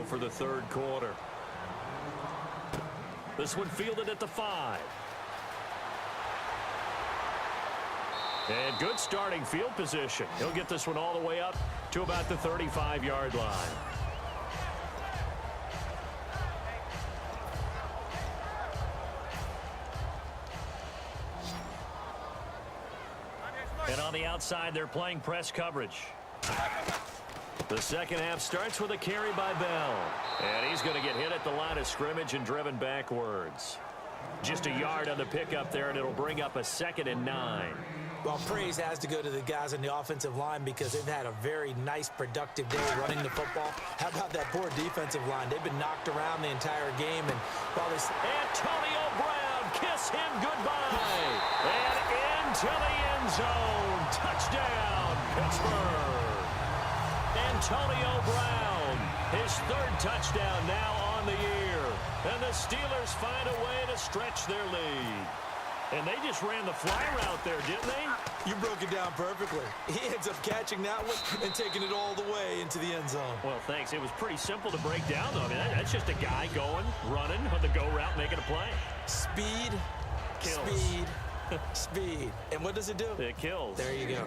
go for the third quarter. This one fielded at the 5. And good starting field position. He'll get this one all the way up to about the 35-yard line. And on the outside, they're playing press coverage. The second half starts with a carry by Bell. And he's going to get hit at the line of scrimmage and driven backwards. Just a yard on the pickup there, and it'll bring up a 2nd and 9. Well, praise has to go to the guys on the offensive line because they've had a very nice, productive day running the football. How about that poor defensive line? They've been knocked around the entire game. And while this Antonio Brown, kiss him goodbye. And into the end zone. Touchdown, Pittsburgh. Antonio Brown, his 3rd touchdown now on the year. And the Steelers find a way to stretch their lead. And they just ran the fly route there, didn't they? You broke it down perfectly. He ends up catching that one and taking it all the way into the end zone. Well, thanks. It was pretty simple to break down, though. I mean, that's just a guy going, running on the go route, making a play. Speed, kills. Speed, speed. And what does it do? It kills. There you go.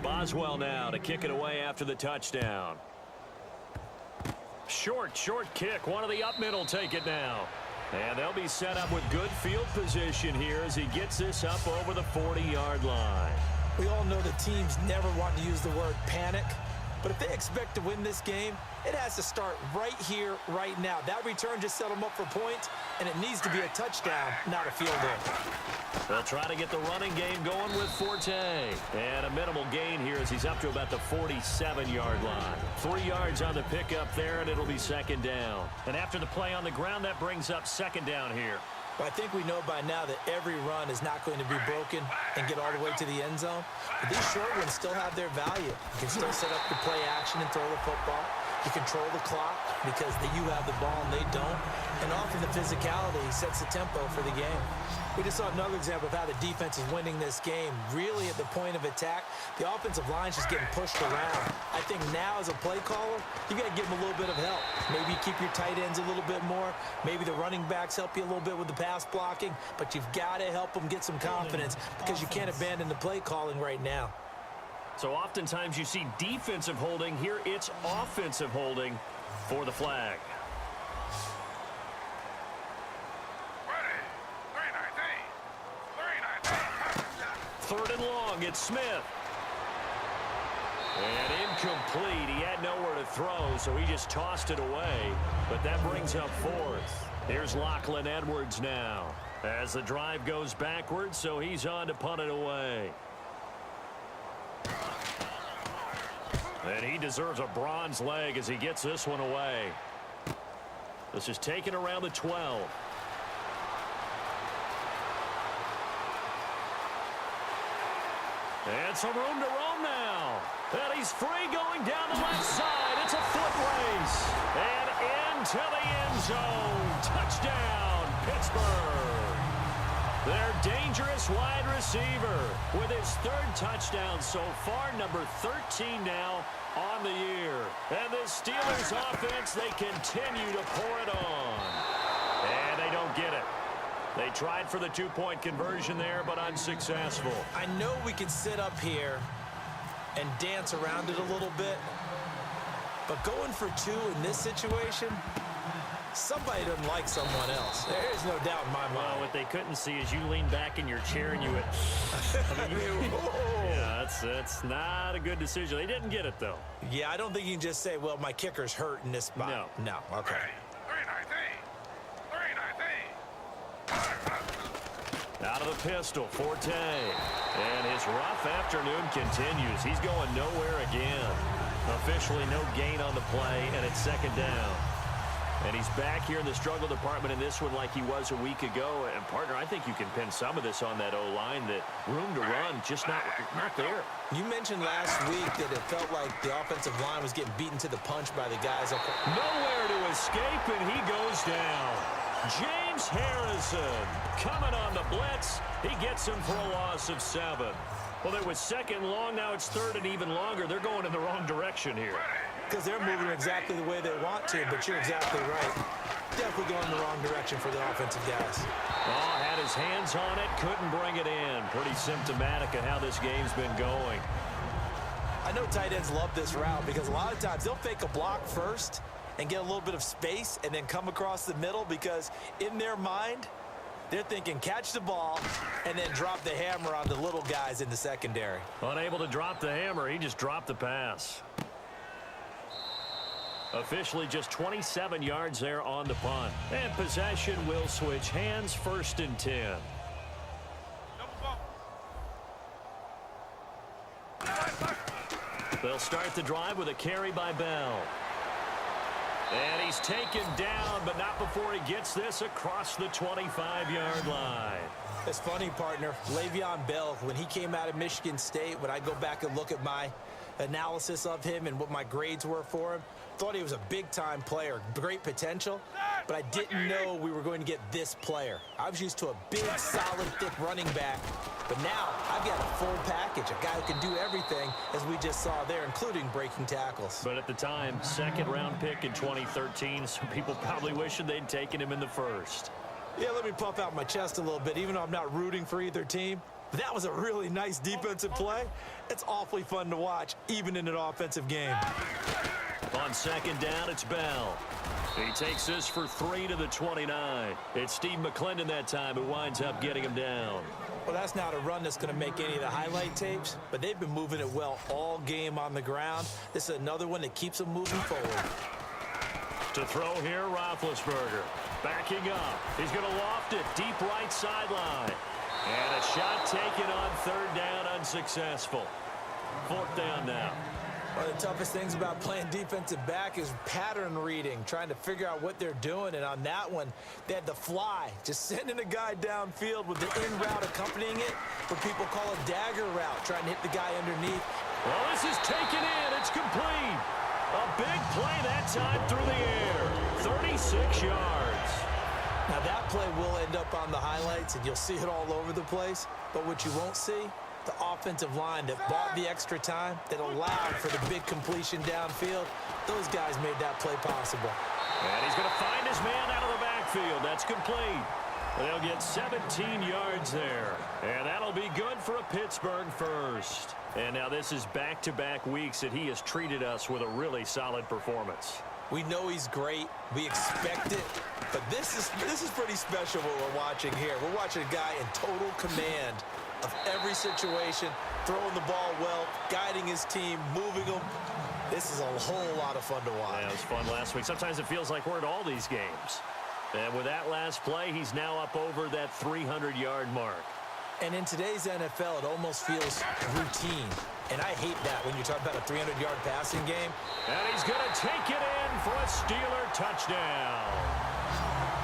Boswell now to kick it away after the touchdown. Short kick. One of the up middle take it now. And they'll be set up with good field position here as he gets this up over the 40-yard line. We all know the teams never want to use the word panic, but if they expect to win this game, it has to start right here, right now. That return just set them up for points, and it needs to be a touchdown, not a field goal. They'll try to get the running game going with Forte. And a minimal gain here as he's up to about the 47-yard line. 3 yards on the pickup there, and it'll be 2nd down. And after the play on the ground, that brings up 2nd down here. Well, I think we know by now that every run is not going to be broken and get all the way to the end zone. But these short ones still have their value. You can still set up the play action and throw the football. You control the clock because you have the ball and they don't. And often the physicality sets the tempo for the game. We just saw another example of how the defense is winning this game. Really at the point of attack, the offensive line's just getting pushed around. I think now as a play caller, you got to give them a little bit of help. Maybe keep your tight ends a little bit more. Maybe the running backs help you a little bit with the pass blocking. But you've got to help them get some confidence because you can't abandon the play calling right now. So oftentimes you see defensive holding. Here it's offensive holding for the flag. Third and long, it's Smith. And incomplete. He had nowhere to throw, so he just tossed it away. But that brings up 4th. Here's Lachlan Edwards now. As the drive goes backwards, so he's on to punt it away. And he deserves a bronze leg as he gets this one away. This is taken around the 12. And some room to roam now. And he's free going down the left side. It's a foot race. And into the end zone. Touchdown, Pittsburgh. Their dangerous wide receiver with his 3rd touchdown so far, number 13 now on the year. And the Steelers offense, they continue to pour it on. And they don't get it. They tried for the 2-point conversion there, but unsuccessful. I know we can sit up here and dance around it a little bit, but going for 2 in this situation, somebody doesn't like someone else. There is no doubt in my mind. Well, what they couldn't see is you lean back in your chair and you would... yeah, that's not a good decision. They didn't get it, though. Yeah, I don't think you can just say, well, my kicker's hurt in this spot. No. Okay. Out of the pistol, Forte. And his rough afternoon continues. He's going nowhere again. Officially no gain on the play, and it's 2nd down. And he's back here in the struggle department in this one like he was a week ago. And, partner, I think you can pin some of this on that O-line, that room to run just not there. You mentioned last week that it felt like the offensive line was getting beaten to the punch by the guys. Nowhere to escape, and he goes down. James Harrison coming on the blitz. He gets him for a loss of 7. Well, it was 2nd long. Now it's 3rd and even longer. They're going in the wrong direction here. because they're moving exactly the way they want to, but you're exactly right. Definitely going in the wrong direction for the offensive guys. Oh, had his hands on it, couldn't bring it in. Pretty symptomatic of how this game's been going. I know tight ends love this route because a lot of times they'll fake a block first and get a little bit of space and then come across the middle because in their mind, they're thinking catch the ball and then drop the hammer on the little guys in the secondary. Unable to drop the hammer, he just dropped the pass. Officially just 27 yards there on the punt. And possession will switch hands, 1st and 10. They'll start the drive with a carry by Bell. And he's taken down, but not before he gets this across the 25-yard line. It's funny, partner. Le'Veon Bell, when he came out of Michigan State, when I go back and look at my analysis of him and what my grades were for him, thought he was a big-time player, great potential, but I didn't know we were going to get this player. I was used to a big, solid, thick running back, but now I've got a full package, a guy who can do everything, as we just saw there, including breaking tackles. But at the time, 2nd-round pick in 2013, some people probably wishing they'd taken him in the 1st. Yeah, let me puff out my chest a little bit, even though I'm not rooting for either team. But that was a really nice defensive play. It's awfully fun to watch, even in an offensive game. On 2nd down, it's Bell. He takes this for 3 to the 29. It's Steve McClendon that time who winds up getting him down. Well, that's not a run that's going to make any of the highlight tapes, but they've been moving it well all game on the ground. This is another one that keeps them moving forward. To throw here, Roethlisberger. Backing up. He's going to loft it deep right sideline. And a shot taken on 3rd down, unsuccessful. 4th down now. One of the toughest things about playing defensive back is pattern reading, trying to figure out what they're doing. And on that one, they had the fly, just sending a guy downfield with the in route accompanying it, what people call a dagger route, trying to hit the guy underneath. Well, this is taken in. It's complete. A big play that time through the air. 36 yards. Now, that play will end up on the highlights, and you'll see it all over the place. But what you won't see, the offensive line that bought the extra time, that allowed for the big completion downfield, those guys made that play possible. And he's going to find his man out of the backfield. That's complete. They'll get 17 yards there. And that'll be good for a Pittsburgh 1st. And now this is back-to-back weeks that he has treated us with a really solid performance. We know he's great. We expect it. But this is pretty special what we're watching here. We're watching a guy in total command of every situation, throwing the ball well, guiding his team, moving them. This is a whole lot of fun to watch. Yeah, it was fun last week. Sometimes it feels like we're at all these games. And with that last play, he's now up over that 300-yard mark. And in today's NFL, it almost feels routine. And I hate that when you're talking about a 300-yard passing game. And he's going to take it in for a Steeler touchdown.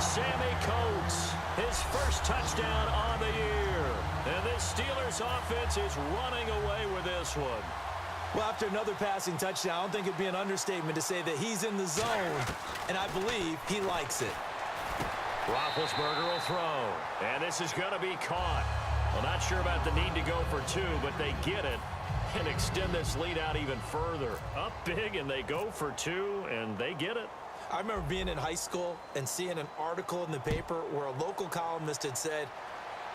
Sammy Coates, his 1st touchdown on the year. And this Steelers offense is running away with this one. Well, after another passing touchdown, I don't think it'd be an understatement to say that he's in the zone. And I believe he likes it. Roethlisberger will throw. And this is going to be caught. Well, not sure about the need to go for 2, but they get it and extend this lead out even further. Up big, and they go for 2, and they get it. I remember being in high school and seeing an article in the paper where a local columnist had said,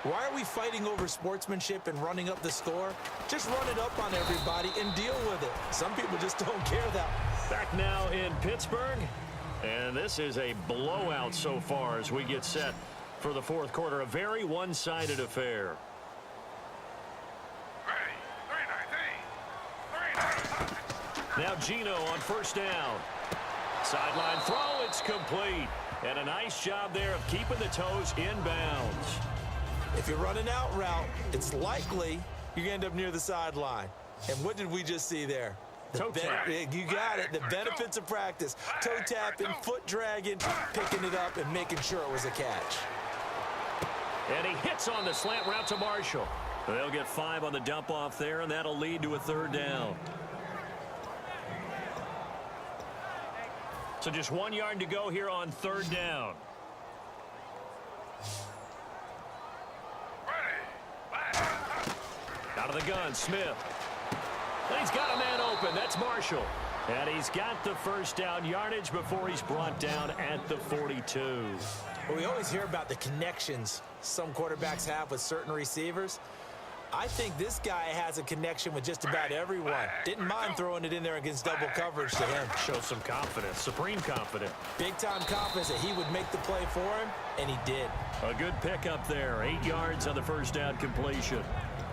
why are we fighting over sportsmanship and running up the score? Just run it up on everybody and deal with it. Some people just don't care that. Back now in Pittsburgh, and this is a blowout so far as we get set for the 4th quarter. A very one-sided affair. Now Gino on 1st down. Sideline throw, it's complete. And a nice job there of keeping the toes in bounds. If you're running out route, it's likely you're going to end up near the sideline. And what did we just see there? Toe tap. You got it. The benefits of practice. Toe tapping, foot dragging, picking it up, and making sure it was a catch. And he hits on the slant route to Marshall. They'll get 5 on the dump off there, and that'll lead to a 3rd down. So just 1 yard to go here on 3rd down. Out of the gun, Smith. And he's got a man open. That's Marshall. And he's got the first down yardage before he's brought down at the 42. Well, we always hear about the connections some quarterbacks have with certain receivers. I think this guy has a connection with just about everyone. Didn't mind throwing it in there against double coverage to him. Shows some confidence, supreme confidence. Big-time confidence that he would make the play for him, and he did. A good pickup there, 8 yards on the first down completion.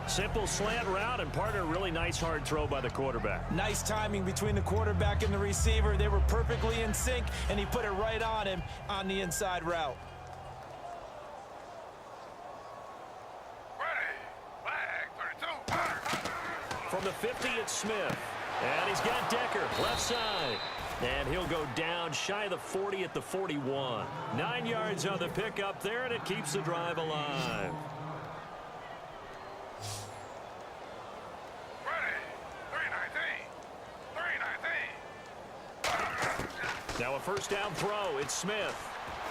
Simple slant route, and part of a really nice hard throw by the quarterback. Nice timing between the quarterback and the receiver. They were perfectly in sync, and he put it right on him on the inside route. From the 50, it's Smith. And he's got Decker, left side. And he'll go down shy of the 40 at the 41. 9 yards on the pickup there, and it keeps the drive alive. Now a first down throw. It's Smith.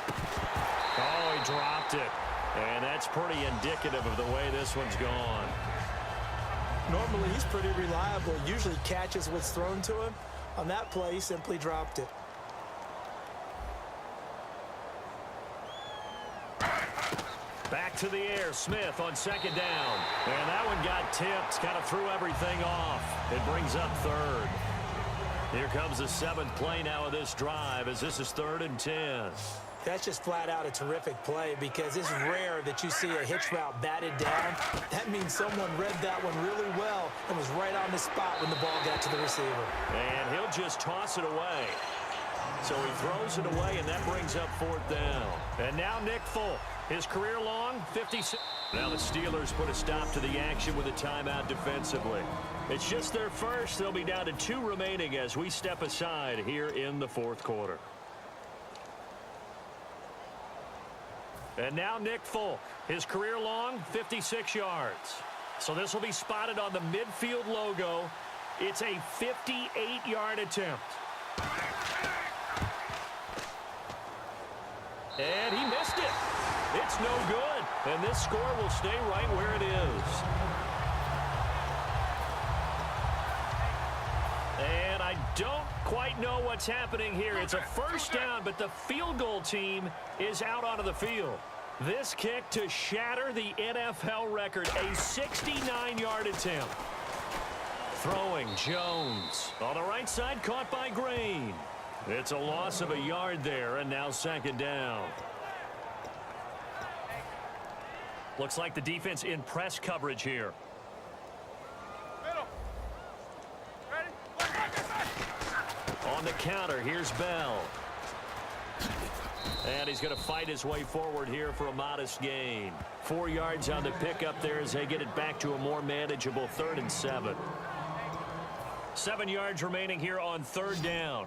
Oh, he dropped it. And that's pretty indicative of the way this one's gone. Normally, he's pretty reliable. Usually catches what's thrown to him. On that play, he simply dropped it. Back to the air. Smith on second down. And that one got tipped. Kind of threw everything off. It brings up third. Here comes the 7th play now of this drive as this is 3rd and 10. That's just flat out a terrific play because it's rare that you see a hitch route batted down. That means someone read that one really well and was right on the spot when the ball got to the receiver. And he'll just toss it away. So he throws it away, and that brings up 4th down. And now Nick Folk, his career long, 56. Now the Steelers put a stop to the action with a timeout defensively. It's just their first. They'll be down to 2 remaining as we step aside here in the 4th quarter. And now Nick Folk, his career long, 56 yards. So this will be spotted on the midfield logo. It's a 58-yard attempt. And he missed it. It's no good. And this score will stay right where it is. And I don't quite know what's happening here. It's a first down, but the field goal team is out onto the field. This kick to shatter the NFL record, a 69-yard attempt. Throwing Jones on the right side, caught by Green. It's a loss of a yard there, and now 2nd down. Looks like the defense in press coverage here. On the counter, here's Bell. And he's going to fight his way forward here for a modest gain. 4 yards on the pickup there as they get it back to a more manageable 3rd and 7. 7 yards remaining here on 3rd down.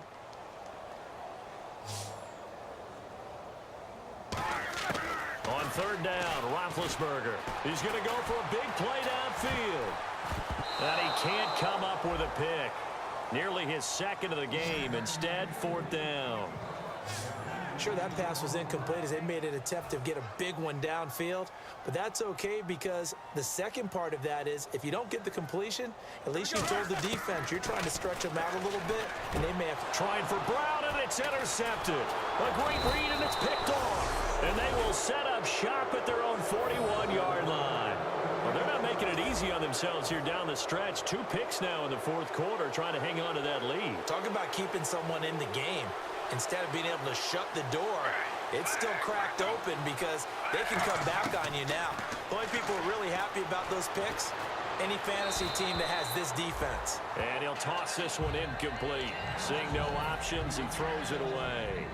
On 3rd down, Roethlisberger. He's going to go for a big play downfield. And he can't come up with a pick. Nearly his 2nd of the game. Instead, 4th down. Sure, that pass was incomplete as they made an attempt to get a big one downfield. But that's okay because the second part of that is if you don't get the completion, at least you told the defense you're trying to stretch them out a little bit, and they may have trying for Brown, and it's intercepted. A great read, and it's picked off. And they will set up shop at their own 41-yard line. Well, they're not making it easy on themselves here down the stretch. 2 picks now in the 4th quarter trying to hang on to that lead. Talk about keeping someone in the game. Instead of being able to shut the door, it's still cracked open because they can come back on you now. The only people who are really happy about those picks, any fantasy team that has this defense. And he'll toss this one incomplete. Seeing no options, he throws it away.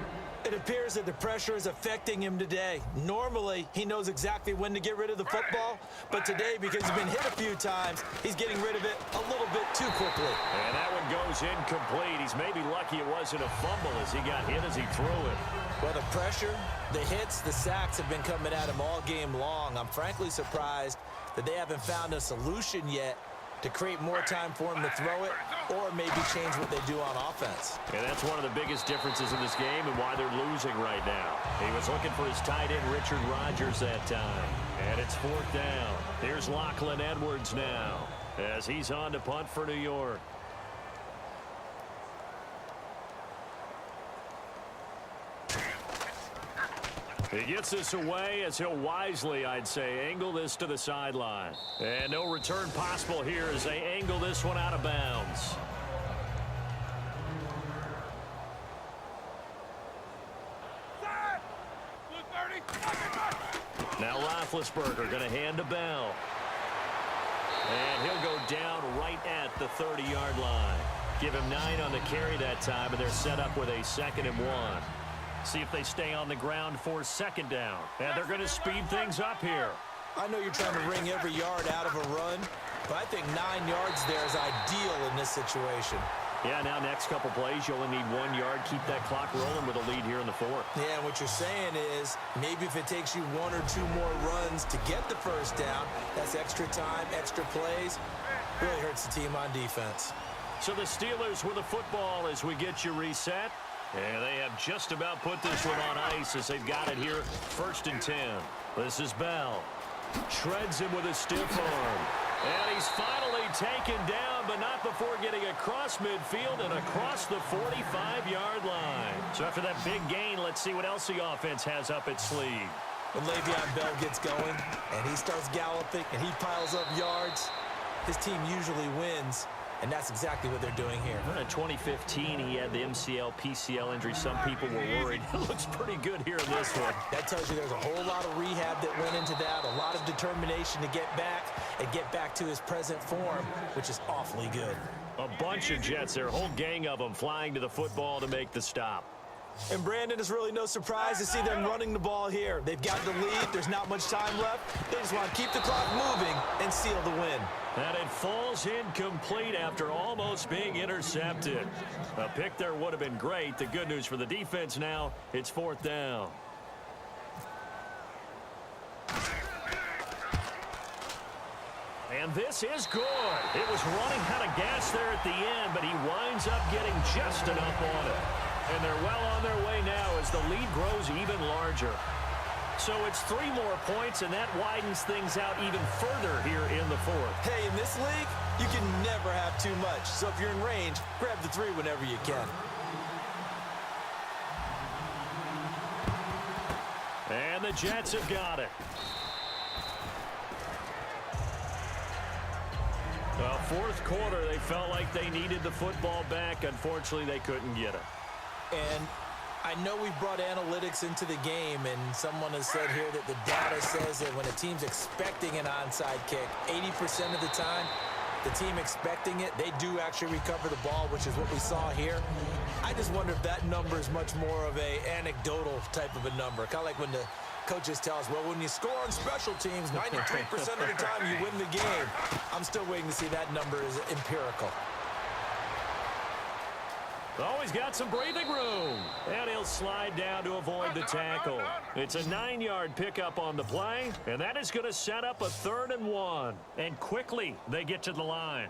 It appears that the pressure is affecting him today. Normally, he knows exactly when to get rid of the football, but today, because he's been hit a few times, he's getting rid of it a little bit too quickly. And that one goes incomplete. He's maybe lucky it wasn't a fumble as he got hit as he threw it. Well, the pressure, the hits, the sacks have been coming at him all game long. I'm frankly surprised that they haven't found a solution yet to create more time for him to throw it or maybe change what they do on offense. And that's one of the biggest differences in this game and why they're losing right now. He was looking for his tight end, Richard Rodgers, that time. And it's 4th down. Here's Lachlan Edwards now as he's on to punt for New York. He gets this away as he'll wisely, I'd say, angle this to the sideline. And no return possible here as they angle this one out of bounds. Now Roethlisberger going to hand to Bell. And he'll go down right at the 30-yard line. Give him 9 on the carry that time, and they're set up with a 2nd and 1. See if they stay on the ground for 2nd down. And they're going to speed things up here. I know you're trying to wring every yard out of a run, but I think 9 yards there is ideal in this situation. Yeah, now next couple plays, you only need 1 yard. Keep that clock rolling with a lead here in the 4th. Yeah, and what you're saying is maybe if it takes you 1 or 2 more runs to get the 1st down, that's extra time, extra plays. Really hurts the team on defense. So the Steelers with the football as we get you reset. And they have just about put this one on ice as they've got it here. 1st and 10. This is Bell. Shreds him with a stiff arm. And he's finally taken down, but not before getting across midfield and across the 45-yard line. So after that big gain, let's see what else the offense has up its sleeve. When Le'Veon Bell gets going and he starts galloping and he piles up yards, his team usually wins. And that's exactly what they're doing here. In 2015, he had the MCL, PCL injury. Some people were worried. It looks pretty good here in this one. That tells you there's a whole lot of rehab that went into that, a lot of determination to get back and get back to his present form, which is awfully good. A bunch of Jets, their whole gang of them flying to the football to make the stop. And Brandon, it's really no surprise to see them running the ball here. They've got the lead. There's not much time left. They just want to keep the clock moving and seal the win. And it falls incomplete after almost being intercepted. A pick there would have been great. The good news for the defense now, it's 4th down. And this is good. It was running out of gas there at the end, but he winds up getting just enough on it. And they're well on their way now as the lead grows even larger. So it's 3 more points, and that widens things out even further here in the 4th. Hey, in this league, you can never have too much. So if you're in range, grab the 3 whenever you can. And the Jets have got it. Well, 4th quarter, they felt like they needed the football back. Unfortunately, they couldn't get it. And I know we've brought analytics into the game, and someone has said here that the data says that when a team's expecting an onside kick, 80% of the time, the team expecting it, they do actually recover the ball, which is what we saw here. I just wonder if that number is much more of a anecdotal type of a number. Kind of like when the coaches tell us, well, when you score on special teams, 93% of the time you win the game. I'm still waiting to see that number is empirical. Oh, he's got some breathing room. And he'll slide down to avoid the tackle. It's a 9-yard pickup on the play, and that is going to set up a 3rd and 1. And quickly, they get to the line.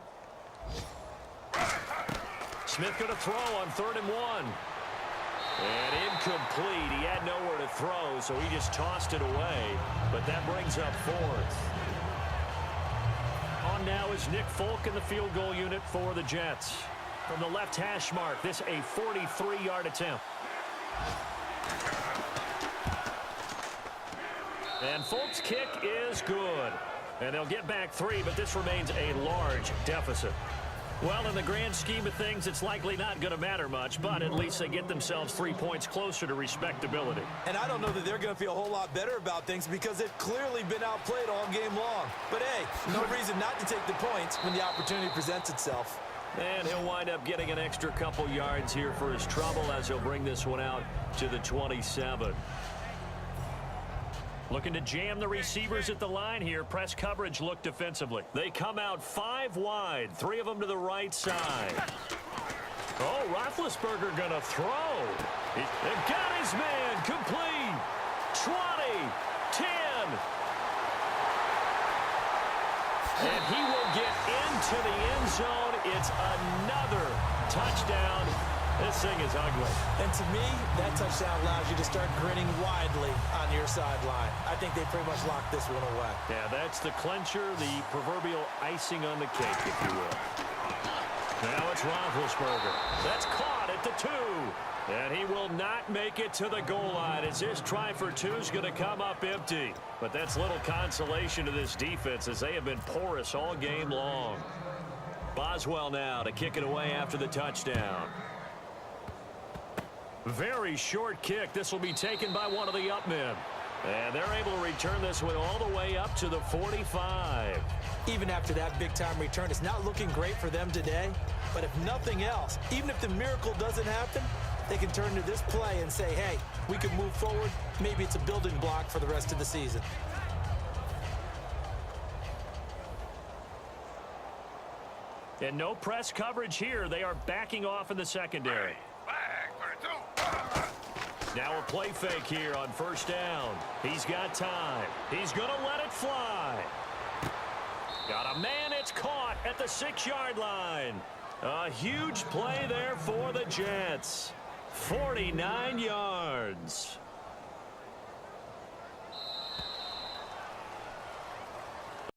Smith going to throw on 3rd and 1. And incomplete. He had nowhere to throw, so he just tossed it away. But that brings up 4th. On now is Nick Folk in the field goal unit for the Jets. From the left hash mark, this a 43-yard attempt. And Folk's kick is good. And they'll get back 3, but this remains a large deficit. Well, in the grand scheme of things, it's likely not going to matter much, but at least they get themselves 3 points closer to respectability. And I don't know that they're going to feel a whole lot better about things because they've clearly been outplayed all game long. But, hey, no reason not to take the points when the opportunity presents itself. And he'll wind up getting an extra couple yards here for his trouble as he'll bring this one out to the 27. Looking to jam the receivers at the line here. Press coverage look defensively. They come out 5 wide, 3 of them to the right side. Oh, Roethlisberger going to throw. They've got his man complete. 20, 10. And he will get into the end zone. It's another touchdown. This thing is ugly. And to me, that touchdown allows you to start grinning widely on your sideline. I think they pretty much locked this one away. Yeah, that's the clincher, the proverbial icing on the cake, if you will. Now it's Roethlisberger. That's caught at the 2. And he will not make it to the goal line as his try for 2 is going to come up empty. But that's little consolation to this defense as they have been porous all game long. Boswell now to kick it away after the touchdown. Very short kick. This will be taken by one of the up men. And they're able to return this one all the way up to the 45. Even after that big-time return, it's not looking great for them today. But if nothing else, even if the miracle doesn't happen, they can turn to this play and say, hey, we can move forward. Maybe it's a building block for the rest of the season. And no press coverage here. They are backing off in the secondary. Now a play fake here on first down. He's got time. He's going to let it fly. Got a man. It's caught at the 6-yard line. A huge play there for the Jets. 49 yards.